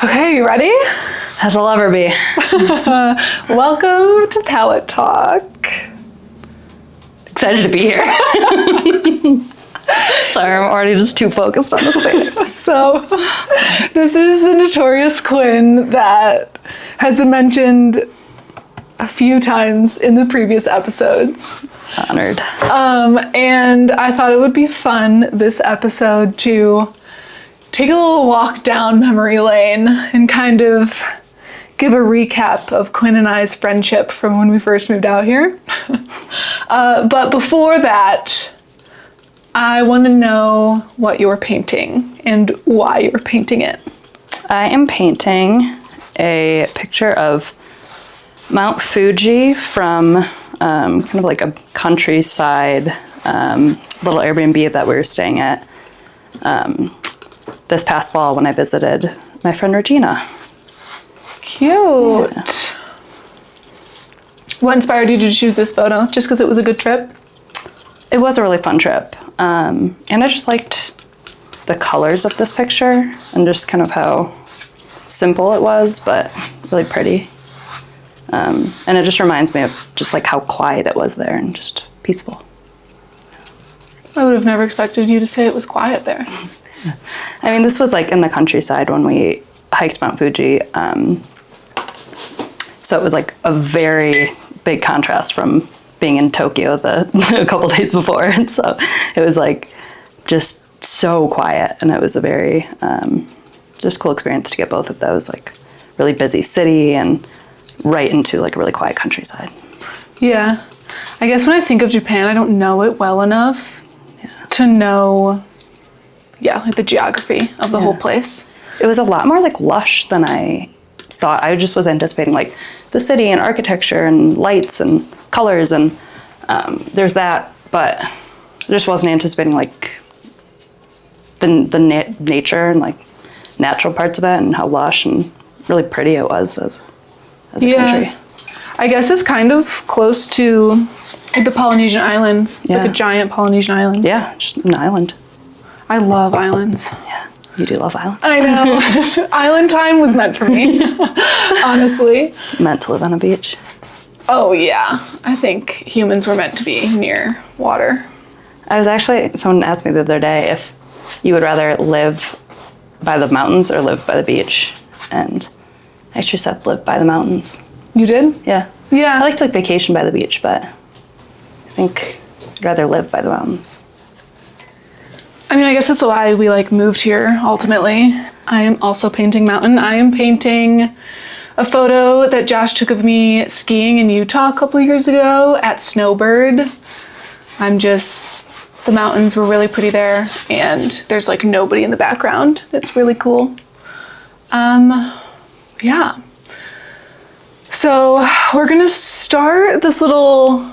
Okay, you ready? As I'll ever be. Welcome to Palette Talk. Excited to be here. Sorry, I'm already just too focused on this thing. So, this is the notorious Quinn that has been mentioned a few times in the previous episodes. Honored. And I thought it would be fun this episode to take a little walk down memory lane and kind of give a recap of Quinn and I's friendship from when we first moved out here. But before that, I want to know what you're painting and why you're painting it. I am painting a picture of Mount Fuji from kind of like a countryside little Airbnb that we were staying at this past fall when I visited my friend Regina. Cute. Yeah. What inspired you to choose this photo? Just because it was a good trip? It was a really fun trip. And I just liked the colors of this picture and just kind of how simple it was, but really pretty. And it just reminds me of just like how quiet it was there and just peaceful. I would have never expected you to say it was quiet there. I mean, this was like in the countryside when we hiked Mount Fuji. So it was like a very big contrast from being in Tokyo a couple days before. And so it was like just so quiet, and it was a very just cool experience to get both of those, like really busy city and right into like a really quiet countryside. Yeah. I guess when I think of Japan, I don't know it well enough to know, like the geography of the whole place. It was a lot more like lush than I thought. I just was anticipating like the city and architecture and lights and colors and there's that, but I just wasn't anticipating like the nature and like natural parts of it and how lush and really pretty it was as a country. I guess it's kind of close to the Polynesian islands. It's like a giant Polynesian island. Yeah, just an island. I love islands. Yeah, you do love islands. I know. Island time was meant for me, honestly. Meant to live on a beach. Oh yeah, I think humans were meant to be near water. Someone asked me the other day if you would rather live by the mountains or live by the beach. And I actually said live by the mountains. You did? Yeah. Yeah. I like to like vacation by the beach, but I think I'd rather live by the mountains. I mean, I guess that's why we like moved here ultimately. I am also painting mountain. I am painting a photo that Josh took of me skiing in Utah a couple years ago at Snowbird. The mountains were really pretty there and there's like nobody in the background. It's really cool. Yeah. So we're gonna start this little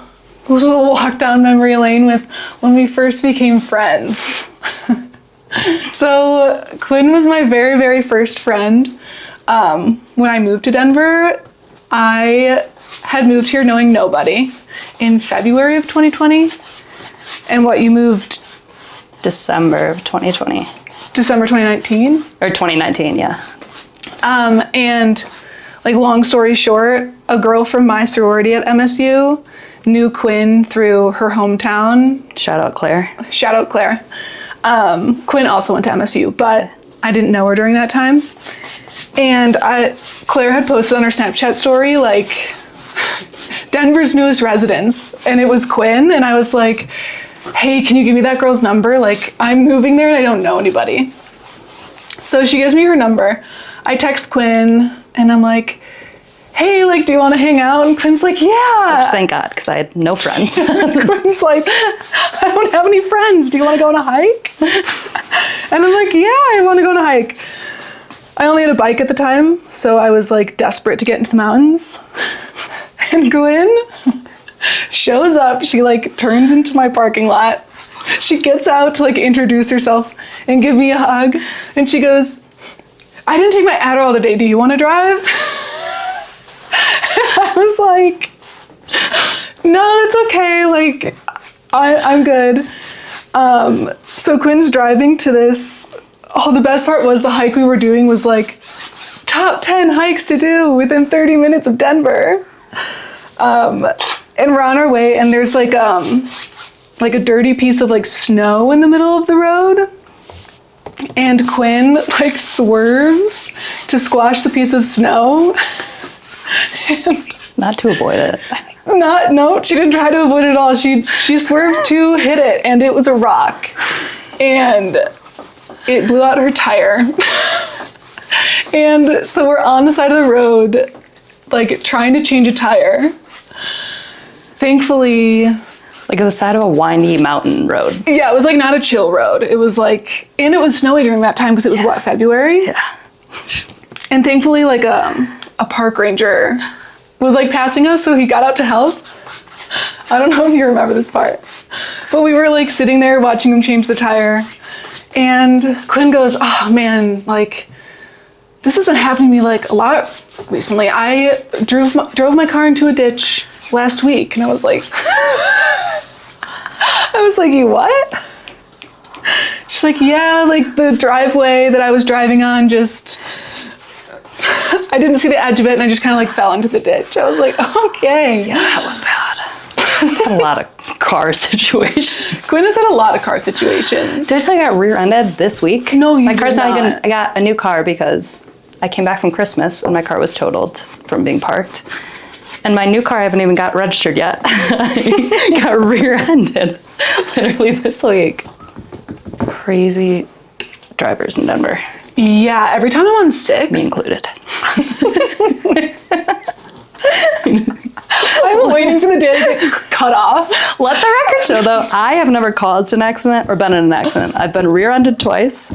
walk down memory lane with when we first became friends. So Quinn was my very, very first friend. When I moved to Denver, I had moved here knowing nobody in February of 2020. And you moved? December of 2020. December 2019? Or 2019, yeah. And like long story short, a girl from my sorority at MSU knew Quinn through her hometown. Shout out Claire. Shout out Claire. Quinn also went to MSU, but I didn't know her during that time. And Claire had posted on her Snapchat story, like, Denver's newest residence. And it was Quinn. And I was like, hey, can you give me that girl's number? Like, I'm moving there and I don't know anybody. So she gives me her number. I text Quinn and I'm like, hey, like, do you want to hang out? And Quinn's like, yeah. Which, thank God, because I had no friends. Quinn's like, I don't have any friends. Do you want to go on a hike? And I'm like, yeah, I want to go on a hike. I only had a bike at the time, so I was like desperate to get into the mountains. And Quinn shows up. She like turns into my parking lot. She gets out to like introduce herself and give me a hug. And she goes, I didn't take my Adderall today. Do you want to drive? I was like, no, it's okay. Like, I'm good. So Quinn's driving to this. Oh, the best part was the hike we were doing was like top 10 hikes to do within 30 minutes of Denver. And we're on our way, and there's like a dirty piece of like snow in the middle of the road. And Quinn like swerves to squash the piece of snow. Not to avoid it. No, she didn't try to avoid it at all. She swerved to hit it, and it was a rock. And it blew out her tire. And so we're on the side of the road, like trying to change a tire. Thankfully, Like at the side of a windy mountain road. yeah, it was like not a chill road. It was like, and it was snowy during that time because it was what, February? Yeah. And thankfully, like a park ranger was like passing us, so he got out to help. I don't know if you remember this part, but we were like sitting there watching him change the tire, and Quinn goes, "Oh man, like this has been happening to me like a lot recently. I drove my car into a ditch last week," and I was like, "You what?" She's like, "Yeah, like the driveway that I was driving on just." I didn't see the edge of it, and I just kind of like fell into the ditch. I was like, okay. Yeah, that was bad. Had a lot of car situations. Quinn has had a lot of car situations. Did I tell you I got rear-ended this week? No, you My car's did not even, not. I got a new car because I came back from Christmas and my car was totaled from being parked. And my new car I haven't even got registered yet. I got rear-ended literally this week. Crazy drivers in Denver, Yeah, every time I'm on 6, me included. I'm waiting for the day to get cut off. Let the record show, though, I have never caused an accident or been in an accident. I've been rear-ended twice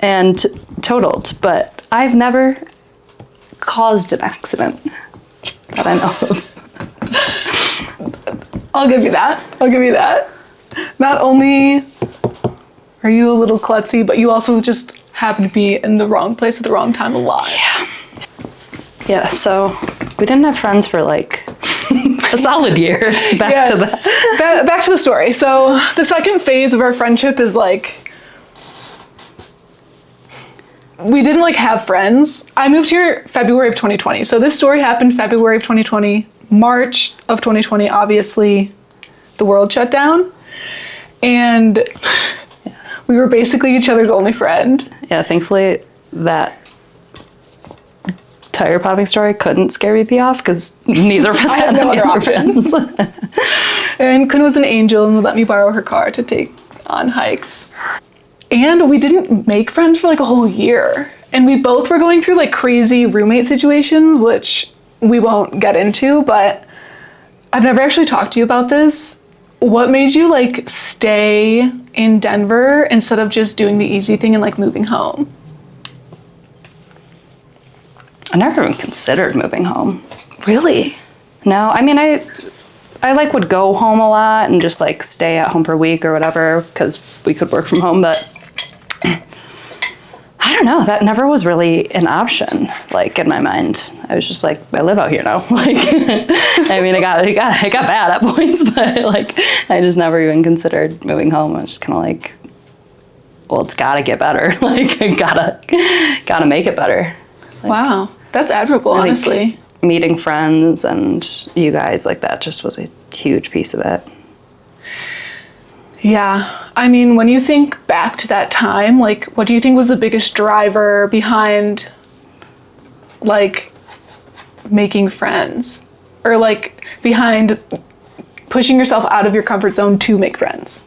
and totaled, but I've never caused an accident that I know of. I'll give you that. Not only are you a little klutzy, but you also just happen to be in the wrong place at the wrong time a lot. Yeah, so we didn't have friends for like a solid year. Back to that. Back to the story. So the second phase of our friendship is like, we didn't like have friends. I moved here February of 2020. So this story happened February of 2020. March of 2020, obviously, the world shut down. And we were basically each other's only friend. Yeah, thankfully that tire popping story couldn't scare me off because neither of us I had had no any other other friends. And Quinn was an angel and would let me borrow her car to take on hikes. And we didn't make friends for like a whole year. And we both were going through like crazy roommate situations, which we won't get into, but I've never actually talked to you about this. What made you like stay in Denver instead of just doing the easy thing and like moving home? I never even considered moving home. Really? No, I mean, I like would go home a lot and just like stay at home for a week or whatever because we could work from home, but I don't know, that never was really an option, like in my mind. I was just like, I live out here now. Like, I mean, it got bad at points, but like, I just never even considered moving home. I was just kind of like, well, it's gotta get better. Like, I gotta make it better. Wow, that's admirable, I think honestly. meeting friends and you guys, like that just was a huge piece of it. Yeah, I mean, when you think back to that time, like, what do you think was the biggest driver behind, like, making friends? Or, like, behind pushing yourself out of your comfort zone to make friends?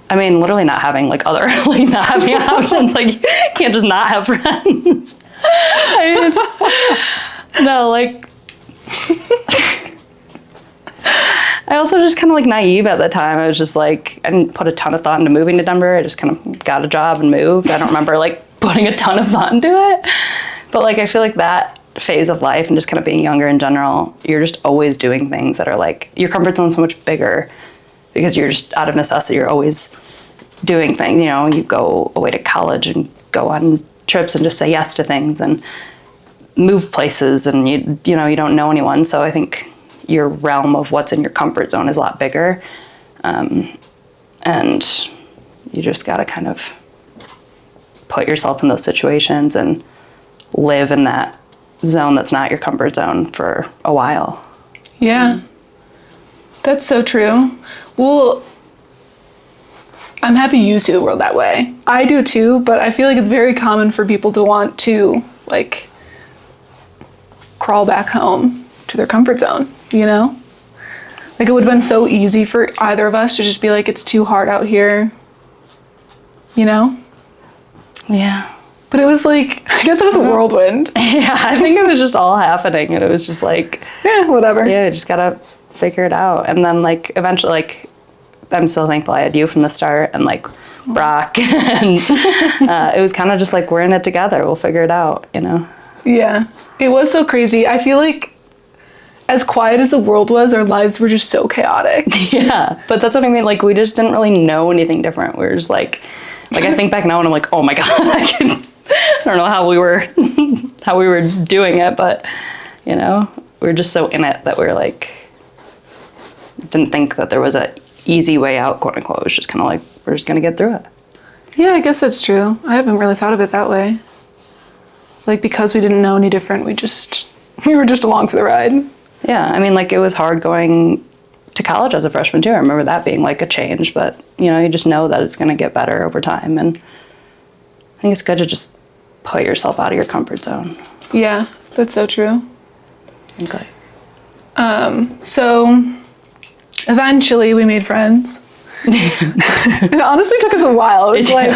I mean, literally not having like other, like not having options. Like, you can't just not have friends. I mean, no, like, I also just kind of like naive at the time. I was just like, I didn't put a ton of thought into moving to Denver. I just kind of got a job and moved. I don't remember like putting a ton of thought into it. But like, I feel like that phase of life and just kind of being younger in general, you're just always doing things that are like, your comfort zone's so much bigger because you're just out of necessity. You're always doing things, you know, you go away to college and go on trips and just say yes to things and move places and you know, you don't know anyone. So I think your realm of what's in your comfort zone is a lot bigger. And you just got to kind of put yourself in those situations and live in that zone that's not your comfort zone for a while. Yeah. That's so true. Well, I'm happy you see the world that way. I do too, but I feel like it's very common for people to want to, like, crawl back home to their comfort zone, you know? Like, it would have been so easy for either of us to just be like, it's too hard out here, you know? Yeah. But it was like, I guess it was a whirlwind. Yeah, I think it was just all happening, and it was just like, Yeah, whatever. yeah, just gotta figure it out. And then, like, eventually, like, I'm so thankful I had you from the start, and, like, Brock, and it was kind of just like, we're in it together, we'll figure it out, you know? Yeah, it was so crazy. I feel like as quiet as the world was, our lives were just so chaotic. Yeah, but that's what I mean. Like, we just didn't really know anything different. We were just like I think back now and I'm like, oh my God, I don't know how we were doing it, but, you know, we were just so in it that we were like, didn't think that there was a easy way out, quote unquote. It was just kind of like, we're just gonna get through it. Yeah, I guess that's true. I haven't really thought of it that way. Like, because we didn't know any different, we were just along for the ride. Yeah, I mean, like, it was hard going to college as a freshman too. I remember that being like a change, but, you know, you just know that it's gonna get better over time, and I think it's good to just put yourself out of your comfort zone. Yeah, that's so true. Okay. So eventually we made friends. It honestly took us a while. It was like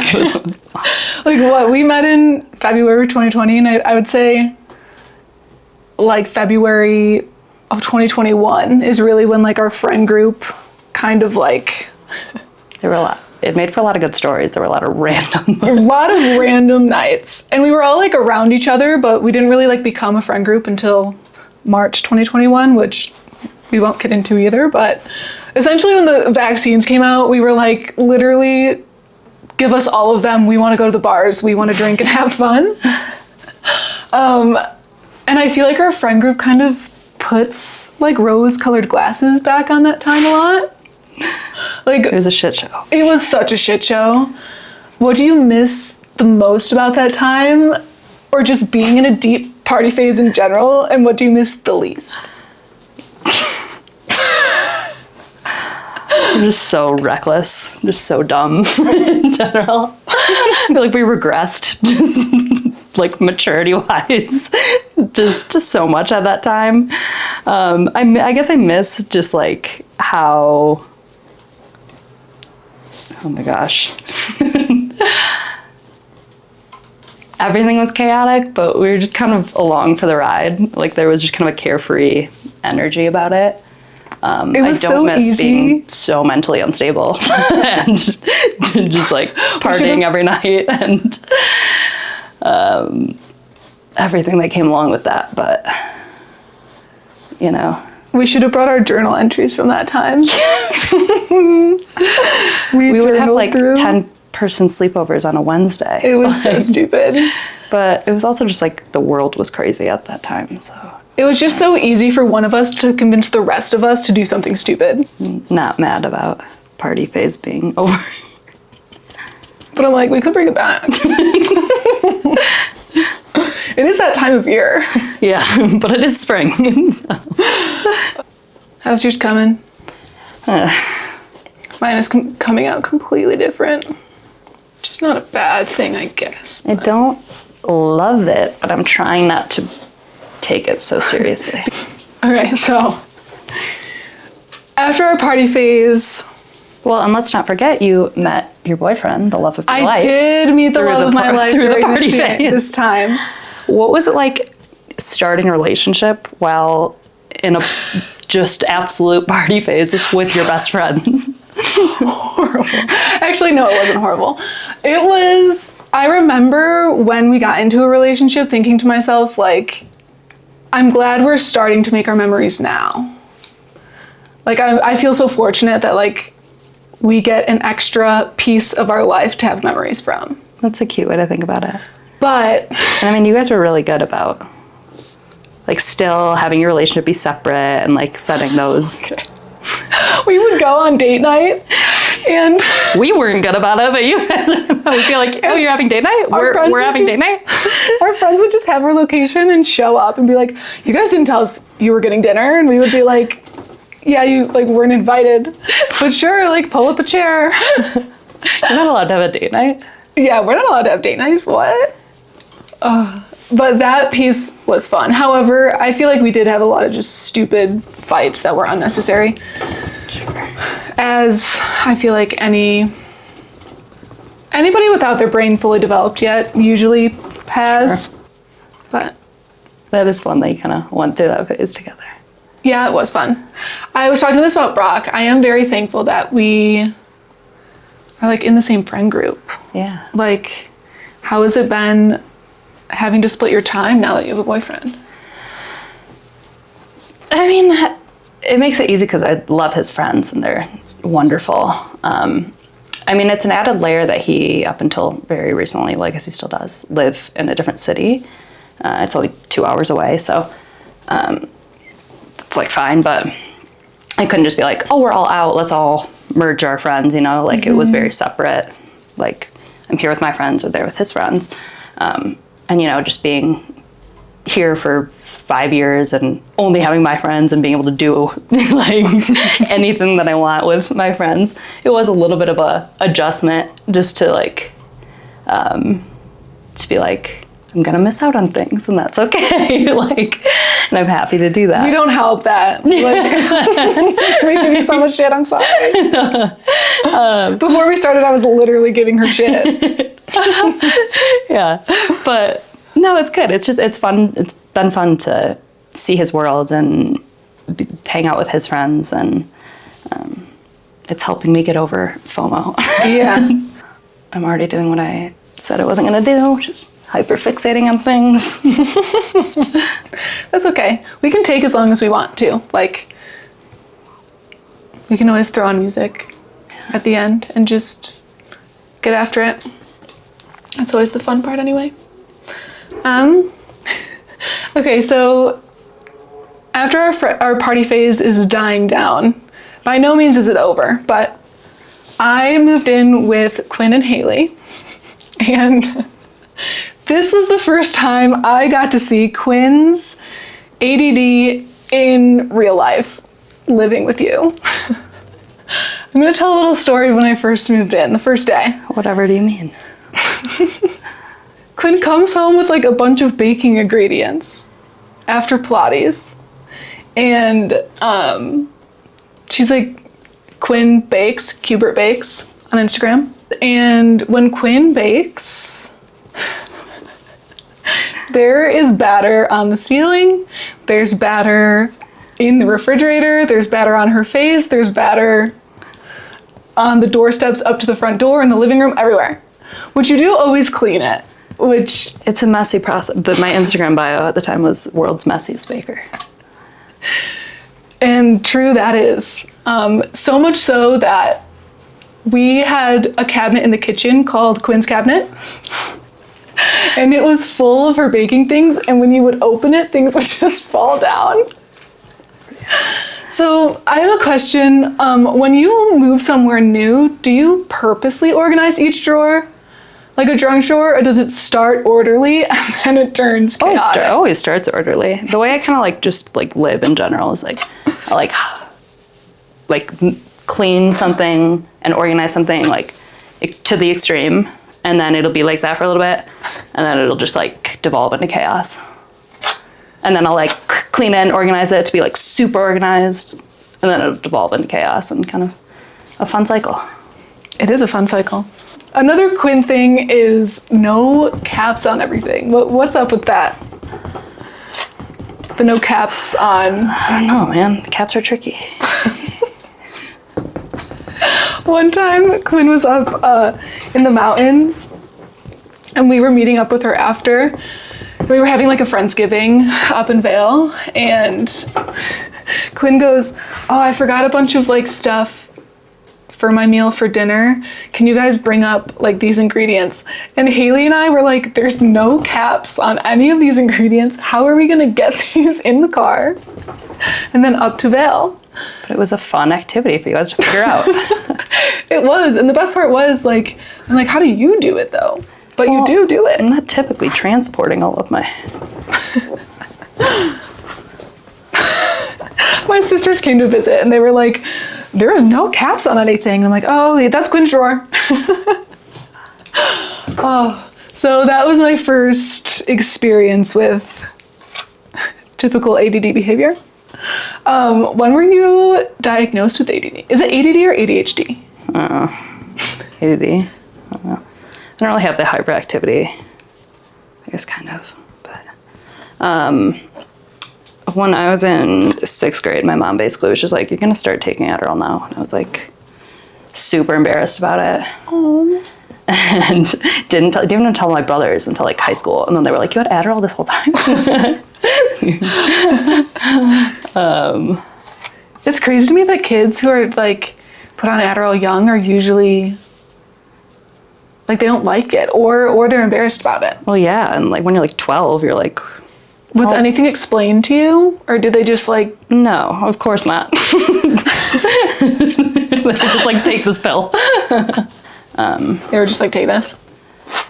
what, we met in February 2020, and I would say like February of 2021 is really when, like, our friend group kind of, like, It made for a lot of good stories. There were a lot of random nights, and we were all, like, around each other, but we didn't really, like, become a friend group until March 2021, which we won't get into either. But essentially when the vaccines came out, we were like, literally, give us all of them. We want to go to the bars. We want to drink and have fun. And I feel like our friend group kind of puts, like, rose-colored glasses back on that time a lot. Like, It was a shit show. it was such a shit show. What do you miss the most about that time? Or just being in a deep party phase in general? And what do you miss the least? I'm just so reckless, just so dumb in general. I feel like we regressed, just like maturity-wise, just so much at that time. I guess I miss just like how, oh my gosh. Everything was chaotic, but we were just kind of along for the ride. Like, there was just kind of a carefree energy about it. I don't so miss easy. being so mentally unstable and just like partying every night and everything that came along with that. But, you know. We should have brought our journal entries from that time. we would have like through. 10-person sleepovers on a Wednesday. It was so stupid. But it was also just like the world was crazy at that time, so. It was just so easy for one of us to convince the rest of us to do something stupid. Not mad about party phase being over. But I'm like, we could bring it back. It is that time of year. Yeah, but it is spring. So. How's yours coming? Mine is coming out completely different. Which is not a bad thing, I guess. I don't love it, but I'm trying not to take it so seriously. Okay, so after our party phase, well, and let's not forget, you met your boyfriend, the love of your life. I did meet the love of my life through the during party phase. this time. What was it like starting a relationship while in a just absolute party phase with your best friends? Horrible. Actually, no, it wasn't horrible. It was, I remember when we got into a relationship thinking to myself, like, I'm glad we're starting to make our memories now. Like, I feel so fortunate that, like, we get an extra piece of our life to have memories from. That's a cute way to think about it. But, and I mean, you guys were really good about, like, still having your relationship be separate and, like, setting those. Okay. We would go on date night, and we weren't good about it, but you guys would be like, oh, you're having date night? We're having date night? Our friends would just have our location and show up and be like, you guys didn't tell us you were getting dinner. And we would be like, yeah, you like weren't invited, but sure, like pull up a chair. You're not allowed to have a date night. Yeah, we're not allowed to have date nights. What? But that piece was fun. However, I feel like we did have a lot of just stupid fights that were unnecessary. Sure. As I feel like anybody without their brain fully developed yet usually has. Sure. But that is fun that you kind of went through that phase together. Yeah, it was fun. I was talking to this about Brock. I am very thankful that we are like in the same friend group. Yeah. Like, how has it been having to split your time now that you have a boyfriend? I mean, it makes it easy because I love his friends and they're wonderful. I mean, it's an added layer that he, up until very recently, well, I guess he still does, live in a different city. It's only 2 hours away, so it's like fine, but I couldn't just be like, oh, we're all out, let's all merge our friends, you know, like it was very separate. Like, I'm here with my friends or there with his friends. And, you know, just being here for 5 years and only having my friends and being able to do like anything that I want with my friends, it was a little bit of a adjustment just to like, to be like, I'm gonna miss out on things and that's okay. Like, and I'm happy to do that. We don't help that. Like, we give you so much shit, I'm sorry. Before we started, I was literally giving her shit. Yeah, but no, it's good. It's fun. It's been fun to see his world and hang out with his friends, and it's helping me get over FOMO. Yeah. I'm already doing what I said I wasn't gonna do, which is hyper-fixating on things. That's okay. We can take as long as we want to. Like, we can always throw on music at the end and just get after it. That's always the fun part anyway. Okay, so after our party phase is dying down, by no means is it over, but I moved in with Quinn and Haley, and this was the first time I got to see Quinn's ADD in real life, living with you. I'm gonna tell a little story when I first moved in, the first day. Whatever do you mean? Quinn comes home with like a bunch of baking ingredients after Pilates, and she's like, Quinn bakes, Qbert bakes on Instagram, and when Quinn bakes, there is batter on the ceiling, there's batter in the refrigerator, there's batter on her face, there's batter on the doorsteps up to the front door, in the living room, everywhere. Which you do always clean it, which... It's a messy process, but my Instagram bio at the time was world's messiest baker. And true that is. So much so that we had a cabinet in the kitchen called Quinn's Cabinet. And it was full of her baking things, and when you would open it, things would just fall down. So I have a question. When you move somewhere new, do you purposely organize each drawer? Like a junk drawer, or does it start orderly and then it turns chaotic? It always starts orderly. The way I kind of like just like live in general is like, I like clean something and organize something like to the extreme, and then it'll be like that for a little bit, and then it'll just like devolve into chaos. And then I'll like clean it and organize it to be like super organized, and then it'll devolve into chaos, and kind of a fun cycle. It is a fun cycle. Another Quinn thing is no caps on everything. What's up with that? The no caps on... I don't know, man. The caps are tricky. One time, Quinn was up in the mountains, and we were meeting up with her after. We were having like a Friendsgiving up in Vail, and Quinn goes, oh, I forgot a bunch of like stuff for my meal for dinner. Can you guys bring up like these ingredients? And Haley and I were like, there's no caps on any of these ingredients. How are we gonna get these in the car and then up to Vail? But it was a fun activity for you guys to figure out. It was, and the best part was I'm like, how do you do it though? But well, you do it. I'm not typically transporting all of my My sisters came to visit and they were like, there are no caps on anything. And I'm like, oh, that's Quinn's drawer. Oh, so that was my first experience with typical ADD behavior. When were you diagnosed with ADD? Is it ADD or ADHD? ADD. I don't know. I don't really have the hyperactivity. I guess kind of, but when I was in 6th grade, my mom basically was just like, "You're gonna start taking Adderall now," and I was like, super embarrassed about it. Oh. And didn't even tell my brothers until like high school, and then they were like, "You had Adderall this whole time?" It's crazy to me that kids who are like put on Adderall young are usually like they don't like it or they're embarrassed about it. Well, yeah, and like when you're like 12, you're like, was anything explained to you, or did they just like? No, of course not. They just like take this pill. They were just like, take this.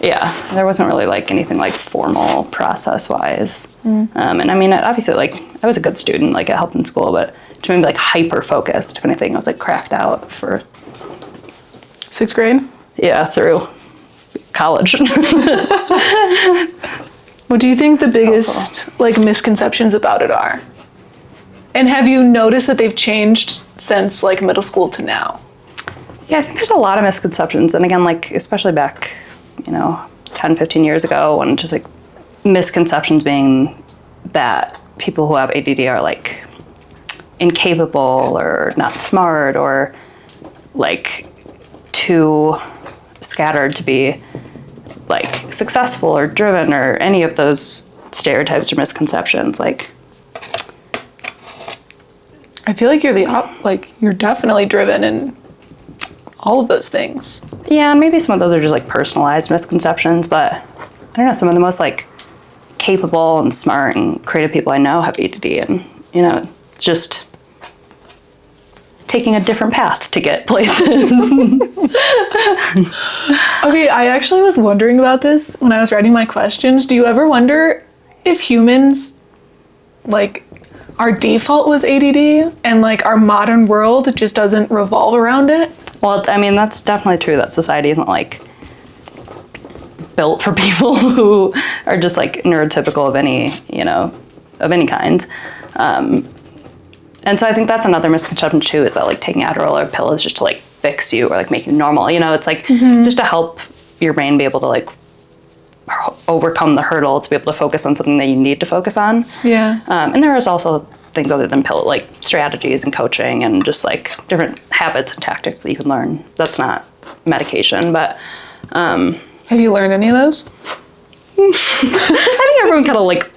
Yeah, there wasn't really like anything like formal process wise. And I mean, obviously, like I was a good student, like it helped in school, but to me, like hyper focused. If anything, I was like cracked out for 6th grade. Yeah, through college. What do you think the biggest like misconceptions about it are? And have you noticed that they've changed since like middle school to now? Yeah, I think there's a lot of misconceptions. And again, like especially back, 10, 15 years ago, when just like misconceptions being that people who have ADD are like incapable or not smart or like too scattered to be like successful or driven or any of those stereotypes or misconceptions. Like, I feel like you're definitely driven in all of those things. Yeah, and maybe some of those are just like personalized misconceptions, but I don't know, some of the most like capable and smart and creative people I know have ADD, and it's just taking a different path to get places. Okay, I actually was wondering about this when I was writing my questions. Do you ever wonder if humans, like, our default was ADD and like our modern world just doesn't revolve around it? Well, I mean, that's definitely true that society isn't like built for people who are just like neurotypical of any, of any kind. And so I think that's another misconception too, is that like taking Adderall or a pill is just to like fix you or like make you normal. It's like, it's just to help your brain be able to like overcome the hurdle to be able to focus on something that you need to focus on. Yeah. And there is also things other than pill, like strategies and coaching and just like different habits and tactics that you can learn. That's not medication, but. Have you learned any of those? I think everyone kind of like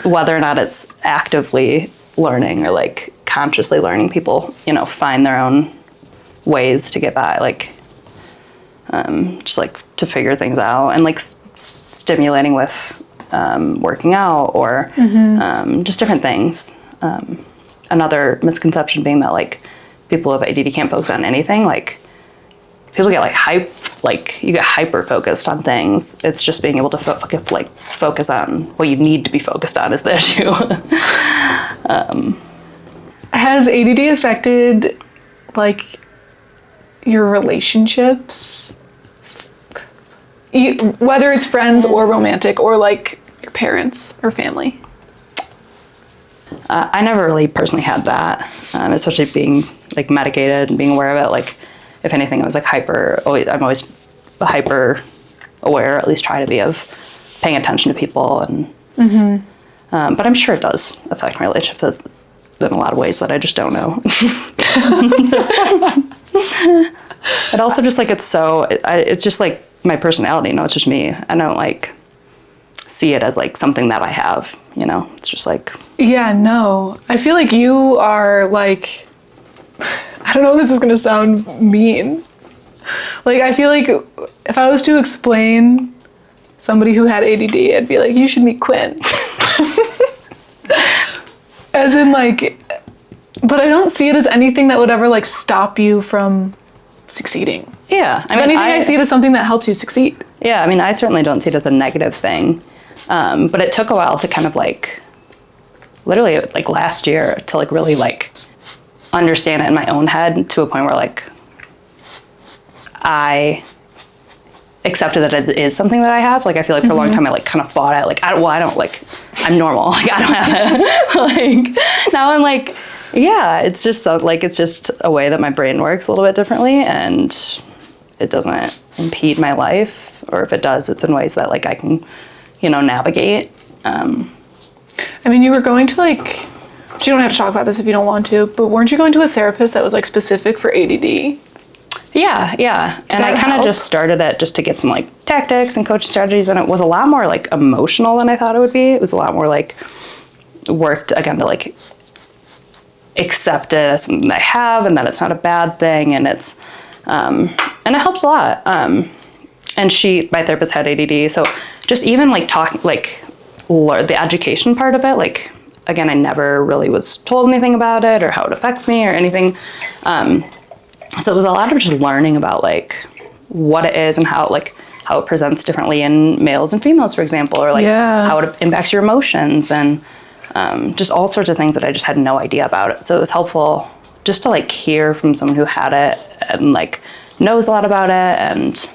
whether or not it's actively learning or like consciously learning, people, find their own ways to get by, like just like to figure things out and like stimulating with working out or just different things. Another misconception being that like people with ADD can't focus on anything. Like people get like you get hyper focused on things. It's just being able to focus on what you need to be focused on is the issue. Has ADD affected like your relationships? Whether it's friends or romantic or like your parents or family? I never really personally had that, especially being like medicated and being aware of it. Like if anything, I was like I'm always hyper aware, at least try to be, of paying attention to people. And but I'm sure it does affect my relationship in a lot of ways that I just don't know. It also just like, it's just like my personality, it's just me. I don't like see it as like something that I have, it's just like. Yeah, no, I feel like you are like, I don't know if this is gonna sound mean. Like, I feel like if I was to explain somebody who had ADD, I'd be like, you should meet Quinn. As in like, but I don't see it as anything that would ever like stop you from succeeding. Yeah. If anything, I see it as something that helps you succeed. Yeah, I mean, I certainly don't see it as a negative thing. But it took a while to kind of like literally like last year to like really like understand it in my own head to a point where like I accepted that it is something that I have. Like I feel like for a long time I like kind of fought it. Like I don't like, I'm normal. Like I don't have it. Like now I'm like, yeah, it's just so, like, it's just a way that my brain works a little bit differently, and it doesn't impede my life, or if it does, it's in ways that like I can, you know, navigate. I mean, you were going to like, you don't have to talk about this if you don't want to, but weren't you going to a therapist that was like specific for ADD? Yeah. And I kind of just started it just to get some like tactics and coaching strategies, and it was a lot more like emotional than I thought it would be. It was a lot more like worked again to like accept it as something that I have, and that it's not a bad thing, and it's and it helps a lot. And my therapist had ADD, so just even like talking, like the education part of it, like again, I never really was told anything about it or how it affects me or anything. So it was a lot of just learning about like what it is and how it presents differently in males and females, for example, or like how it impacts your emotions, and just all sorts of things that I just had no idea about it. So it was helpful just to like hear from someone who had it and like knows a lot about it, and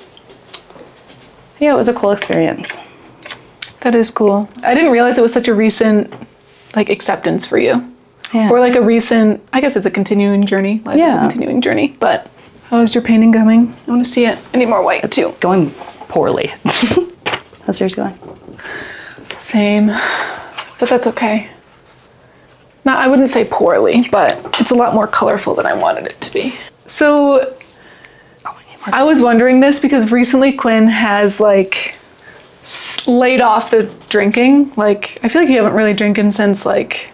yeah, it was a cool experience. That is cool. I didn't realize it was such a recent like acceptance for you. Yeah. Or like a recent, I guess it's a continuing journey. Life is a continuing journey. But how is your painting going? I want to see it. I need more white too. Going poorly. How's yours going? Same. But that's okay. Now, I wouldn't say poorly, but it's a lot more colorful than I wanted it to be. So I was wondering this because recently Quinn has like laid off the drinking. Like, I feel like you haven't really drinking since like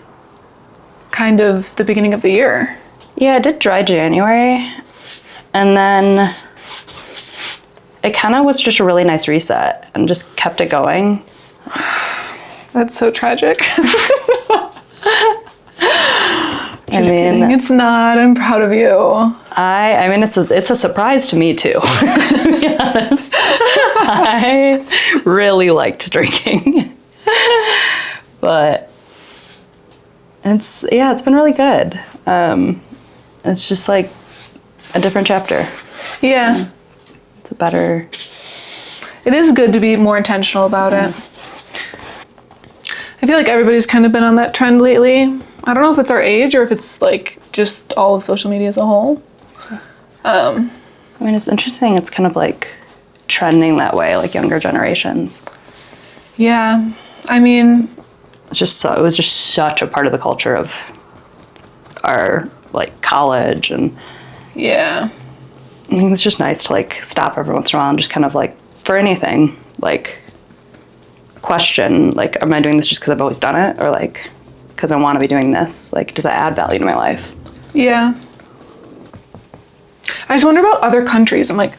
kind of the beginning of the year. Yeah, I did dry January, and then it kind of was just a really nice reset and just kept it going. That's so tragic. I mean, kidding. It's not. I'm proud of you. I mean, it's a surprise to me too. To be honest, I really liked drinking, but it's been really good. It's just like a different chapter. Yeah. It's a better. It is good to be more intentional about it. I feel like everybody's kind of been on that trend lately. I don't know if it's our age or if it's like just all of social media as a whole. I mean, it's interesting. It's kind of like trending that way, like younger generations. Yeah. I mean, it was just such a part of the culture of our like college, and yeah. I think it's just nice to like stop every once in a while and just kind of like for anything like question like, am I doing this just because I've always done it, or like because I want to be doing this? Like, does that add value to my life? Yeah. I just wonder about other countries. I'm like,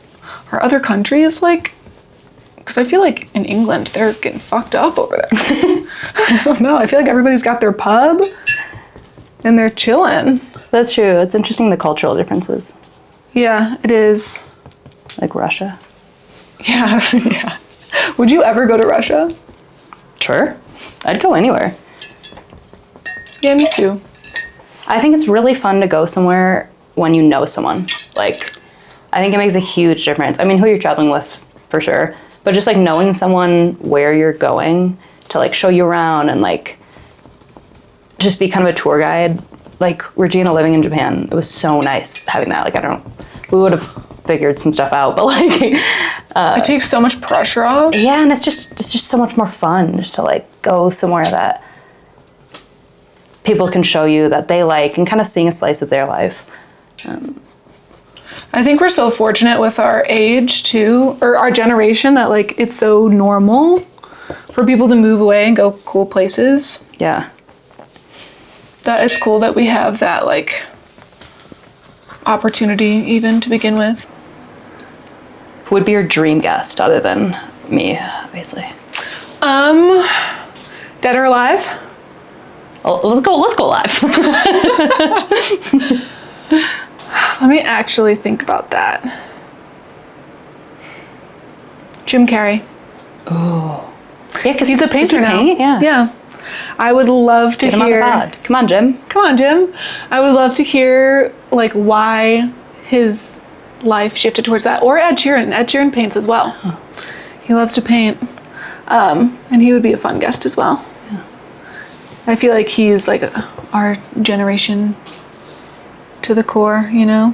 are other countries like, because I feel like in England they're getting fucked up over there. I don't know. I feel like everybody's got their pub and they're chilling. That's true. It's interesting, the cultural differences. Yeah, it is. Like Russia. Yeah, yeah. Would you ever go to Russia? Sure. I'd go anywhere. Yeah, me too. I think it's really fun to go somewhere when you know someone. Like, I think it makes a huge difference. I mean, who you're traveling with, for sure. But just like knowing someone where you're going to like show you around and like just be kind of a tour guide. Like Regina living in Japan, it was so nice having that. Like, we would have figured some stuff out, but like it takes so much pressure off. Yeah, and it's just so much more fun just to like go somewhere that people can show you that they like, and kind of seeing a slice of their life. I think we're so fortunate with our age too, or our generation, that like it's so normal for people to move away and go cool places. Yeah. That is cool that we have that like opportunity even to begin with. Who would be your dream guest other than me, obviously? Dead or alive? Well, let's go live. Let me actually think about that. Jim Carrey. Oh. Yeah, because He's a painter now. Yeah. Yeah. I would love to Get him hear. on the pod. Come on, Jim. Come on, Jim. I would love to hear like why his life shifted towards that, or Ed Sheeran. Ed Sheeran paints as well. He loves to paint, and he would be a fun guest as well. Yeah. I feel like he's like our generation to the core, you know.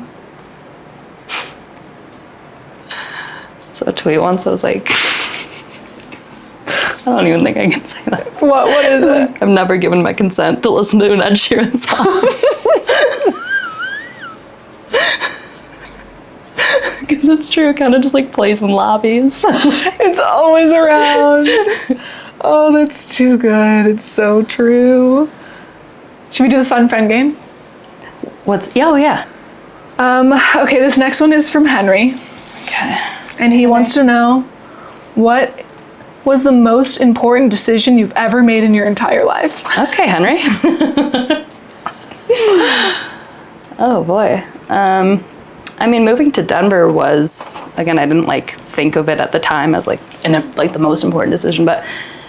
So a tweet once I was like, I don't even think I can say that. What is it? I've never given my consent to listen to an Ed Sheeran song. Because it's true, it kind of just like plays in lobbies. It's always around. Oh, that's too good. It's so true. Should we do the fun friend game? Oh yeah. Okay, this next one is from Henry. Okay. And he wants to know, what was the most important decision you've ever made in your entire life? Okay, Henry. Oh boy. I mean, moving to Denver was, again, I didn't like think of it at the time as like the most important decision, but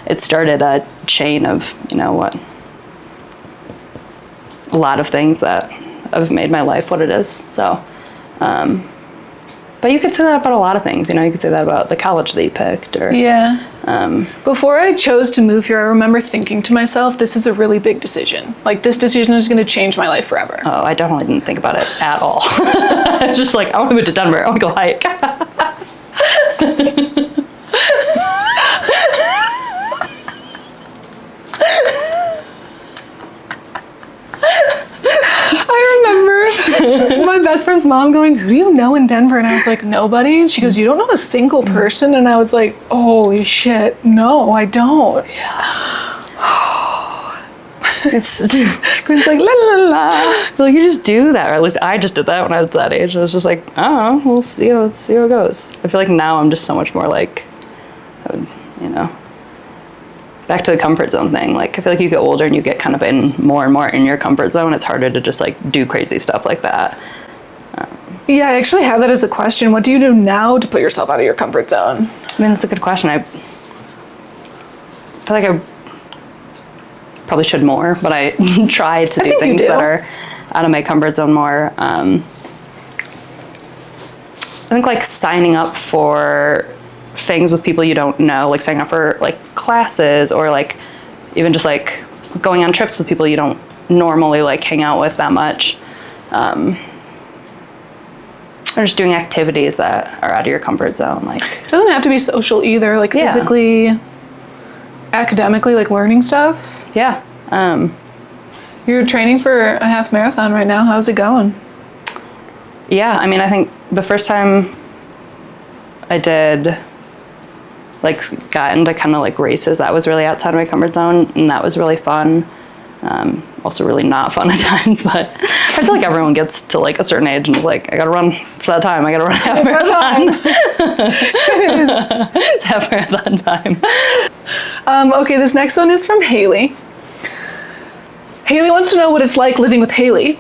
it started a chain of, you know what, a lot of things that have made my life what it is. So, but you could say that about a lot of things, you know, you could say that about the college that you picked, or Yeah. Before I chose to move here, I remember thinking to myself, this is a really big decision. Like, this decision is going to change my life forever. oh, I definitely didn't think about it at all. I was just like, I want to move to Denver, I want to go hike. I remember my best friend's mom going, who do you know in Denver? And I was like, nobody. And she goes, you don't know a single person? And I was like, holy shit, no, I don't. It's Quinn's like, la la la. like, you just do that, or at least I just did that when I was that age. I was just like, oh, we'll see how it goes. I feel like now I'm just so much more like, you know, back to the comfort zone thing. Like, I feel like you get older and you get kind of in more and more in your comfort zone. It's harder to just like do crazy stuff like that. Yeah, I actually have that as a question. What do you do now to put yourself out of your comfort zone? I mean, that's a good question. I feel like I probably should more, but I try to do things that are out of my comfort zone more. I think like signing up for things with people you don't know, like signing up for like classes, or like even just like going on trips with people you don't normally like hang out with that much, or just doing activities that are out of your comfort zone. Like, It doesn't have to be social either, like Yeah. physically, academically, like learning stuff. yeah, You're training for a half marathon right now. How's it going? yeah. I mean, I think the first time I did like got into kind of like races, that was really outside of my comfort zone, and that was really fun. Also really not fun at times, but I feel like everyone gets to like a certain age and is like, I gotta run, it's that time, I gotta run a half marathon. It's half marathon time. Okay, this next one is from Haley. Haley wants to know what it's like living with Haley.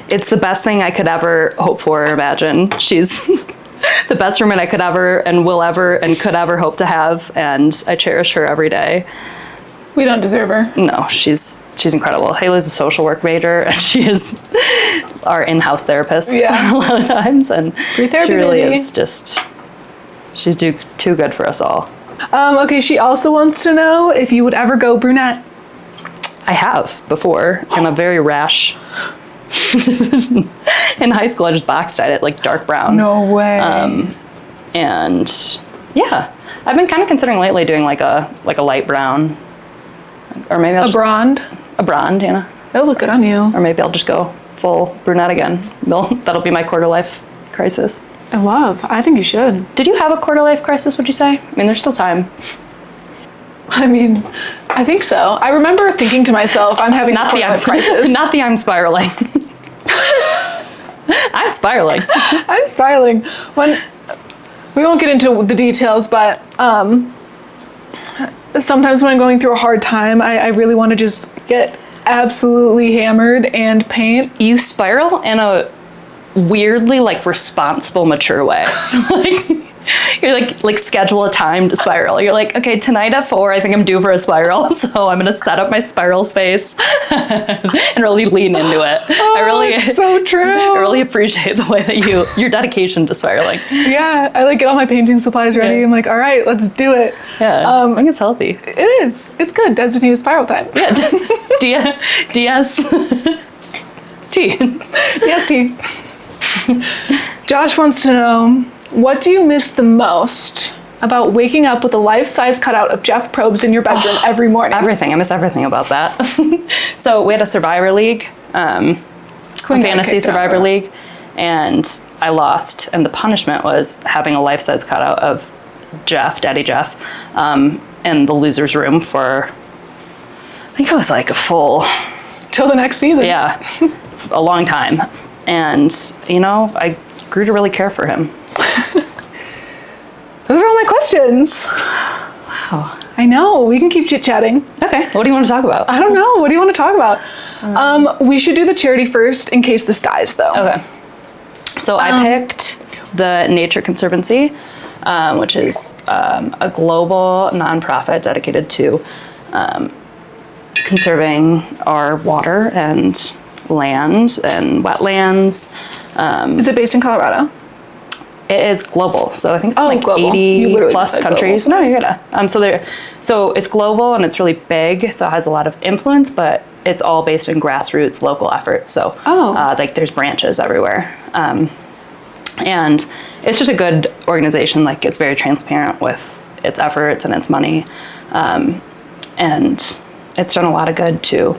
It's the best thing I could ever hope for or imagine. She's the best roommate I could ever and will ever and could ever hope to have, and I cherish her every day. We don't deserve her. No, she's incredible. Haley's a social work major, and she is our in-house therapist Yeah. a lot of times, and Free therapy, she really baby. is just, she's too good for us all. Okay, she also wants to know if you would ever go brunette. I have before, in a very rash decision. In high school, I just box dyed it like dark brown. No way. And yeah, I've been kind of considering lately doing like a light brown, or maybe I'll a blonde. a blonde, you know, That'll look good on you. or maybe I'll just go full brunette again. That'll be my quarter life crisis. I think you should. Did you have a quarter life crisis, would you say? I mean, there's still time. I mean, I think so. I remember thinking to myself, I'm having a quarter life crisis. Not the I'm spiraling. I'm spiraling. I'm spiraling. We won't get into the details, but sometimes when I'm going through a hard time, I really want to just get absolutely hammered and paint. You spiral in a weirdly like responsible, mature way. Like, You're like schedule a time to spiral. You're like, okay, tonight at 4, I think I'm due for a spiral, so I'm gonna set up my spiral space and really lean into it. It's so true. I really appreciate the way that your dedication to spiraling. Yeah, I like get all my painting supplies ready. Yeah. I'm like, all right, let's do it. Yeah, I think it's healthy. It is. It's good. Designated spiral time. Yeah, DST. DST. Josh wants to know, what do you miss the most about waking up with a life-size cutout of Jeff Probst in your bedroom every morning? Everything. I miss everything about that. So we had a Survivor League, a fantasy Survivor League, and I lost. And the punishment was having a life-size cutout of Jeff, Daddy Jeff, in the loser's room for, I think it was like a full... Till the next season. Yeah, a long time. And, I grew to really care for him. Those are all my questions. Wow. I know. We can keep chit-chatting. Okay. What do you want to talk about? I don't know. What do you want to talk about? We should do the charity first in case this dies, though. Okay. So I picked the Nature Conservancy, which is a global nonprofit dedicated to conserving our water and land and wetlands. Is it based in Colorado? It is global, so I think it's like global. 80 plus countries. No, you're good. So it's global and it's really big, so it has a lot of influence, but it's all based in grassroots local efforts. So like there's branches everywhere. And it's just a good organization. Like it's very transparent with its efforts and its money. And it's done a lot of good to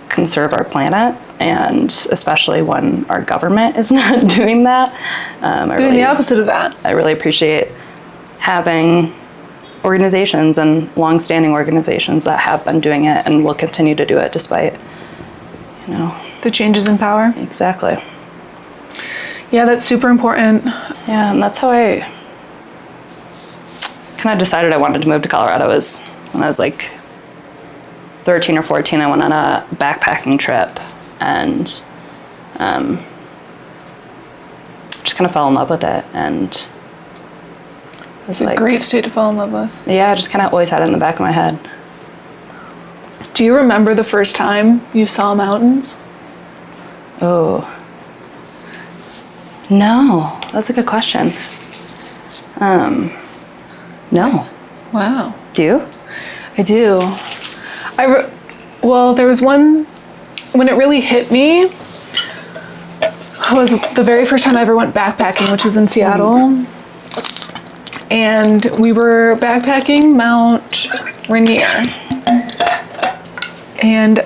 conserve our planet, and especially when our government is not doing that. Doing the opposite of that. I really appreciate having organizations and long-standing organizations that have been doing it and will continue to do it despite, the changes in power. Exactly. Yeah, that's super important. Yeah, and that's how I kind of decided I wanted to move to Colorado, was when I was like 13 or 14, I went on a backpacking trip and just kind of fell in love with it. And it's a great state to fall in love with. Yeah, I just kind of always had it in the back of my head. Do you remember the first time you saw mountains? Oh. No, that's a good question. No. Wow. Do you? I do. Well, there was one, when it really hit me, was the very first time I ever went backpacking, which was in Seattle. And we were backpacking Mount Rainier. And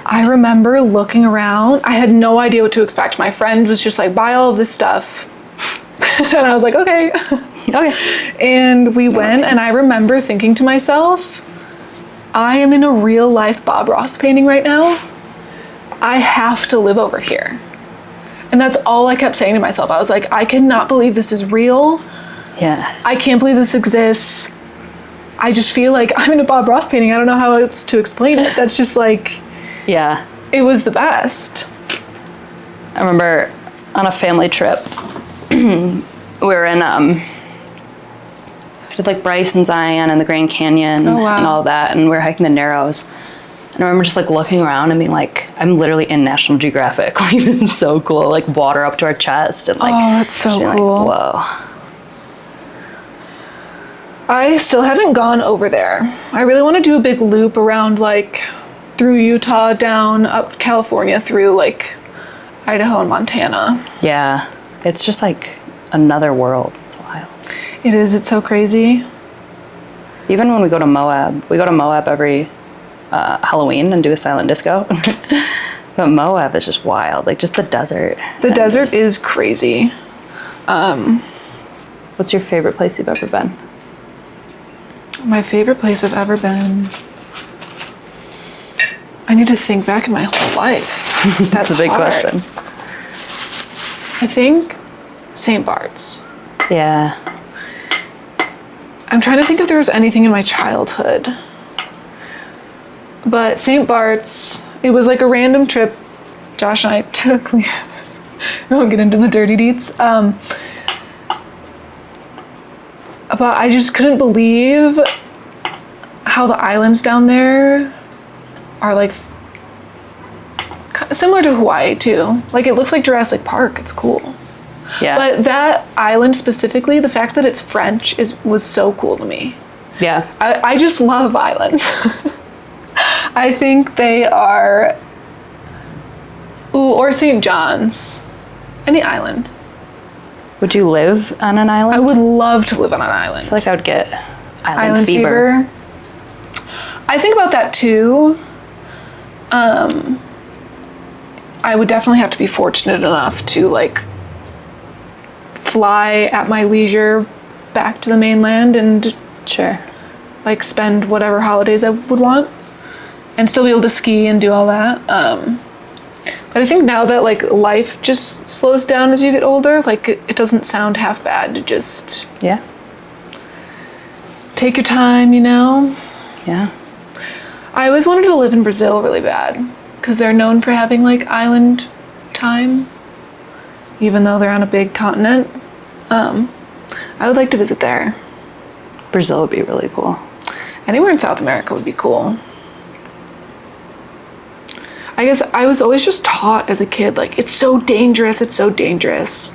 I remember looking around. I had no idea what to expect. My friend was just like, buy all of this stuff. And I was like, okay. Okay. And we went, and I remember thinking to myself, I am in a real life Bob Ross painting right now. I have to live over here. And that's all I kept saying to myself. I was like, I cannot believe this is real. Yeah. I can't believe this exists. I just feel like I'm in a Bob Ross painting. I don't know how else to explain it. That's just like, yeah. It was the best. I remember on a family trip, we were in, we did like Bryce and Zion and the Grand Canyon and all that, and we were hiking the Narrows. And I remember just like looking around and being like, I'm literally in National Geographic. Like, it's so cool. Like water up to our chest and like, that's so cool. Like, whoa. I still haven't gone over there. I really want to do a big loop around like through Utah, down up California, through like Idaho and Montana. Yeah, it's just like another world. It's wild. It is. It's so crazy. Even when we go to Moab every Halloween and do a silent disco. But Moab is just wild. Like just the desert. The desert is crazy. What's your favorite place you've ever been? My favorite place I've ever been. I need to think back in my whole life. That's a big question. I think St. Bart's. Yeah. I'm trying to think if there was anything in my childhood. But St. Bart's, it was like a random trip Josh and I took. We won't get into the dirty deets. But I just couldn't believe how the islands down there are like similar to Hawaii too. Like it looks like Jurassic Park. It's cool. Yeah. But that island specifically, the fact that it's French was so cool to me. Yeah. I just love islands. I think they are. Ooh, or St. John's. Any island. Would you live on an island? I would love to live on an island. I feel like I would get island fever. I think about that too. I would definitely have to be fortunate enough to like fly at my leisure back to the mainland and Sure. like spend whatever holidays I would want and still be able to ski and do all that. But I think now that like life just slows down as you get older, like it doesn't sound half bad to just Yeah. take your time, you know? Yeah. I always wanted to live in Brazil really bad because they're known for having like island time, even though they're on a big continent. I would like to visit there. Brazil would be really cool. Anywhere in South America would be cool. I guess I was always just taught as a kid, like, it's so dangerous, it's so dangerous.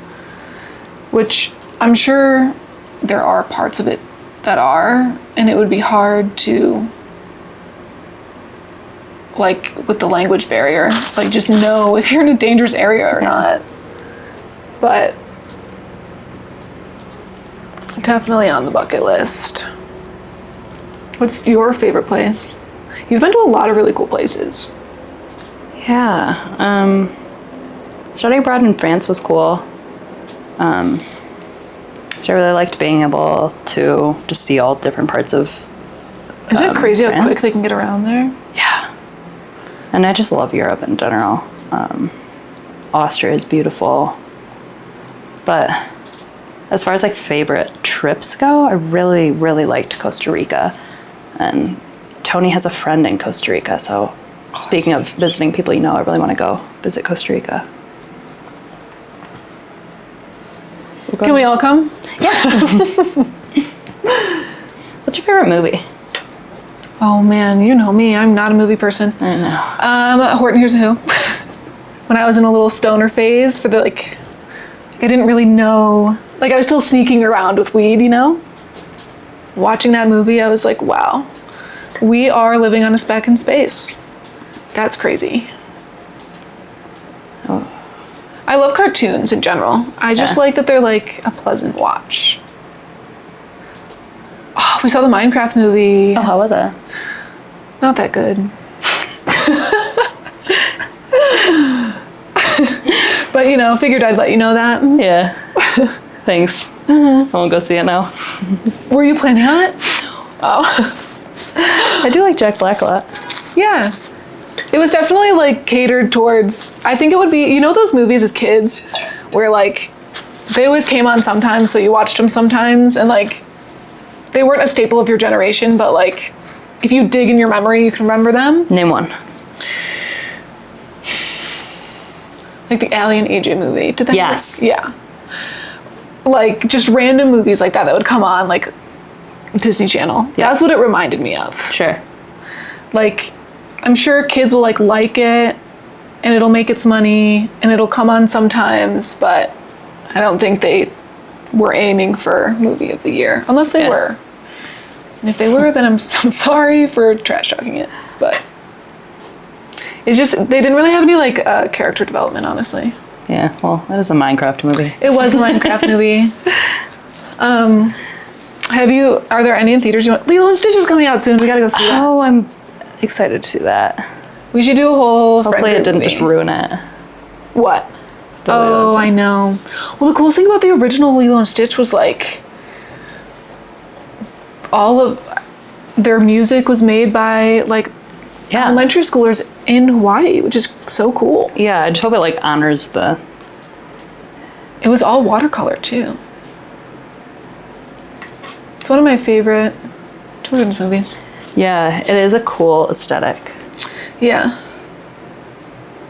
Which I'm sure there are parts of it that are, and it would be hard to, like, with the language barrier, like, just know if you're in a dangerous area or not. But definitely on the bucket list. What's your favorite place? You've been to a lot of really cool places. Yeah. Studying abroad in France was cool. So I really liked being able to just see all different parts of Isn't it crazy France. how quick they can get around there? Yeah. And I just love Europe in general. Austria is beautiful. But as far as like favorite trips go, I really, really liked Costa Rica. And Tony has a friend in Costa Rica, so speaking of visiting people you know, I really want to go visit Costa Rica. Can we all come? What's your favorite movie? Oh man, you know me. I'm not a movie person. I know. Horton Hears a Who. When I was in a little stoner phase for the like, I didn't really know. Like I was still sneaking around with weed, you know? Watching that movie, I was like, wow, we are living on a speck in space. That's crazy. Oh. I love cartoons in general. I just like that they're like a pleasant watch. Oh, we saw the Minecraft movie. Oh, how was it? Not that good. But you know, figured I'd let you know that. Yeah. Thanks. I won't go see it now. Were you planning on it? Oh. I do like Jack Black a lot. Yeah. It was definitely like catered towards, I think it would be, you know those movies as kids where like they always came on sometimes, so you watched them sometimes, and like they weren't a staple of your generation, but like if you dig in your memory, you can remember them. Name one. Like the Allie and AJ movie. Did that? Yes. Yeah. Like just random movies like that would come on like Disney Channel. Yeah. That's what it reminded me of. Sure. Like I'm sure kids will like it and it'll make its money and it'll come on sometimes, but I don't think they were aiming for movie of the year unless they were. And if they were, then I'm sorry for trash talking it, but it's just they didn't really have any like character development, honestly. Yeah, well, it is a Minecraft movie. It was a Minecraft movie. Are there any in theaters you want? Lilo and Stitch is coming out soon. We gotta go see that. Oh, I'm excited to see that. We should do a whole Hopefully it didn't just ruin it. What? The Lilo and Oh, Stitch. I know. Well, the coolest thing about the original Lilo and Stitch was like all of their music was made by like elementary schoolers in Hawaii, which is so cool. Yeah, I just hope it like honors the... It was all watercolor too. It's one of my favorite children's movies. Yeah, it is a cool aesthetic. Yeah.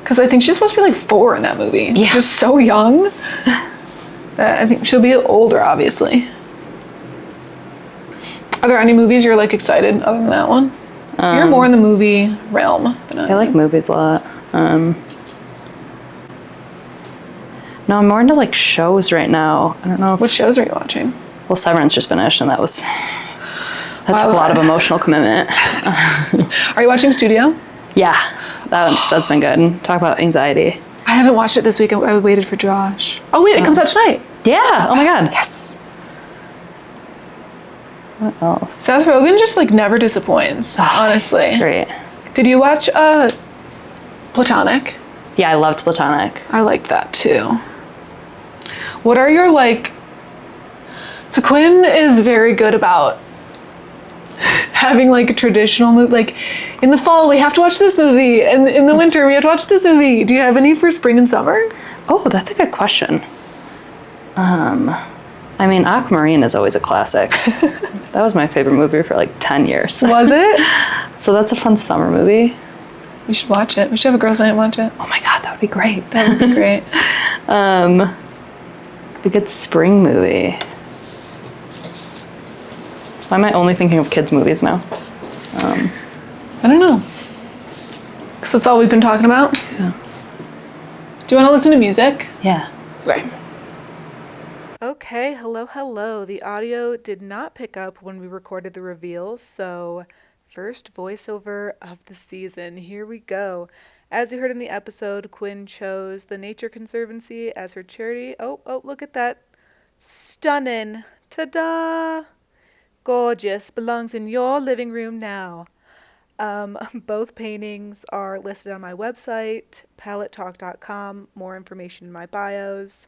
Because I think she's supposed to be like 4 in that movie. Yeah. Just so young. I think she'll be older, obviously. Are there any movies you're like excited other than that one? You're more in the movie realm than I am. I like movies a lot. No, I'm more into like shows right now. I don't know. What shows are you watching? Well, Severance just finished, and that took a lot of emotional commitment. Are you watching Studio? Yeah, that's been good. Talk about anxiety. I haven't watched it this week. I waited for Josh. Oh wait, it comes out tonight. Yeah. Oh my god. Yes. What else? Seth Rogen just like never disappoints. Honestly, It's great. Did you watch Platonic? Yeah, I loved Platonic. I liked that too. What are your like? So Quinn is very good about having like a traditional movie. Like in the fall we have to watch this movie, and in the winter we have to watch this movie. Do you have any for spring and summer? Oh, that's a good question. I mean, Aquamarine is always a classic. That was my favorite movie for like 10 years. Was it? So that's a fun summer movie. We should watch it. We should have a girls' night and watch it. Oh my god, that would be great. That would be great. A good spring movie. Why am I only thinking of kids' movies now? I don't know. Because that's all we've been talking about. Yeah. Do you want to listen to music? Yeah. Right. Okay, hello. The audio did not pick up when we recorded the reveals, so first voiceover of the season. Here we go. As you heard in the episode, Quinn chose the Nature Conservancy as her charity. Oh, look at that. Stunning. Ta-da! Gorgeous. Belongs in your living room now. Both paintings are listed on my website, palettetalk.com. More information in my bios.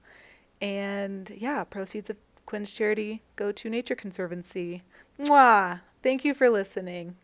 And yeah, proceeds of Quinn's charity go to Nature Conservancy. Mwah! Thank you for listening.